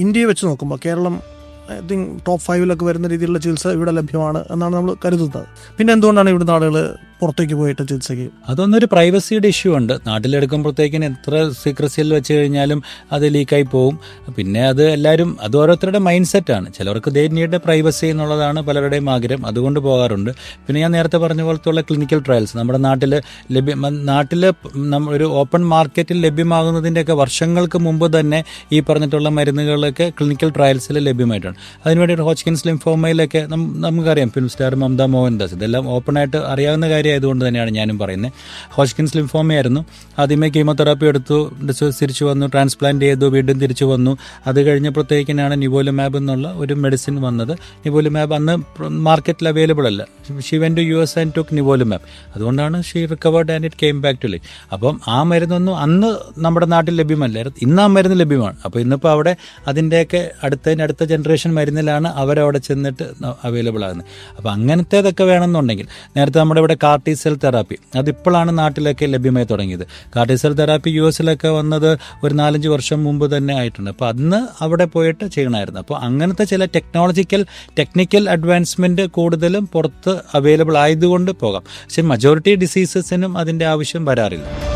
ഇന്ത്യയെ വെച്ച് നോക്കുമ്പോൾ കേരളം ഐ തിങ്ക് ടോപ്പ് 5 വരുന്ന രീതിയിലുള്ള ചികിത്സ ഇവിടെ ലഭ്യമാണ് എന്നാണ് നമ്മൾ കരുതുന്നത്. പിന്നെ എന്തുകൊണ്ടാണ് ഇവിടുന്ന് ആളുകൾ പുറത്തേക്ക് പോയിട്ട് ചികിത്സയ്ക്ക്? അതൊന്നൊരു പ്രൈവസിയുടെ ഇഷ്യൂ ഉണ്ട്. നാട്ടിലെടുക്കുമ്പോഴത്തേക്കിന് എത്ര സീക്രസിയിൽ വെച്ച് കഴിഞ്ഞാലും അത് ലീക്കായി പോവും. പിന്നെ അത് എല്ലാവരും അത് ഓരോരുത്തരുടെ മൈൻഡ് സെറ്റാണ്. ചിലർക്ക് ദേ നീഡ് പ്രൈവസി എന്നുള്ളതാണ് പലരുടെയും ആഗ്രഹം, അതുകൊണ്ട് പോകാറുണ്ട്. പിന്നെ ഞാൻ നേരത്തെ പറഞ്ഞ പോലത്തുള്ള ക്ലിനിക്കൽ ട്രയൽസ് നമ്മുടെ നാട്ടിൽ ഒരു ഓപ്പൺ മാർക്കറ്റിൽ ലഭ്യമാകുന്നതിൻ്റെയൊക്കെ വർഷങ്ങൾക്ക് മുമ്പ് തന്നെ ഈ പറഞ്ഞിട്ടുള്ള മരുന്നുകളൊക്കെ ക്ലിനിക്കൽ ട്രയൽസിൽ ലഭ്യമായിട്ടുണ്ട്. അതിനുവേണ്ടി ഹോച്ച്കിൻസ് ലിംഫോമയിലൊക്കെ നമുക്കറിയാം, ഫിലിം സ്റ്റാർ മമത മോഹൻദാസ്, ഇതെല്ലാം ഓപ്പണായിട്ട് അറിയാവുന്ന കാര്യമായതുകൊണ്ട് തന്നെയാണ് ഞാനും പറയുന്നത്. ഹോച്ച്കിൻസ് ലിംഫോമയായിരുന്നു. ആദ്യമേ കീമോതെറാപ്പി എടുത്തു, തിരിച്ചു വന്നു, ട്രാൻസ്പ്ലാന്റ് ചെയ്തു, വീണ്ടും തിരിച്ചു വന്നു. അത് കഴിഞ്ഞപ്പോഴത്തേക്കിനാണ് നിവോലുമാബ് എന്നുള്ള ഒരു മെഡിസിൻ വന്നത്. നിവോലുമാബ് അന്ന് മാർക്കറ്റിൽ അവൈലബിൾ അല്ല. She went to US and took nivolumab. അതുകൊണ്ടാണ് she recovered and it came back to life. അപ്പം ആ മരുന്നൊന്നും അന്ന് നമ്മുടെ നാട്ടിൽ ലഭ്യമല്ലായിരുന്നു. ഇന്ന് ആ മരുന്ന് ലഭ്യമാണ്. അപ്പോൾ ഇന്നിപ്പോൾ അവിടെ അതിൻ്റെയൊക്കെ അടുത്ത ജനറേഷൻ മരുന്നിലാണ് അവരവിടെ ചെന്നിട്ട് അവൈലബിൾ ആകുന്നത്. അപ്പോൾ അങ്ങനത്തേതൊക്കെ വേണമെന്നുണ്ടെങ്കിൽ നേരത്തെ നമ്മുടെ ഇവിടെ കാർട്ടി സെൽ തെറാപ്പി അതിപ്പോഴാണ് നാട്ടിലൊക്കെ ലഭ്യമായി തുടങ്ങിയത്. കാർട്ടി സെൽ തെറാപ്പി US വന്നത് ഒരു 4-5 വർഷം മുമ്പ് തന്നെ ആയിട്ടുണ്ട്. അപ്പോൾ അന്ന് അവിടെ പോയിട്ട് ചെയ്യണമായിരുന്നു. അപ്പോൾ അങ്ങനത്തെ ചില ടെക്നിക്കൽ അഡ്വാൻസ്മെൻറ്റ് കൂടുതലും പുറത്ത് അവൈലബിൾ ആയതുകൊണ്ട് പോകാം. പക്ഷേ മജോറിറ്റി ഡിസീസസിനും അതിൻ്റെ ആവശ്യം വരാറില്ല.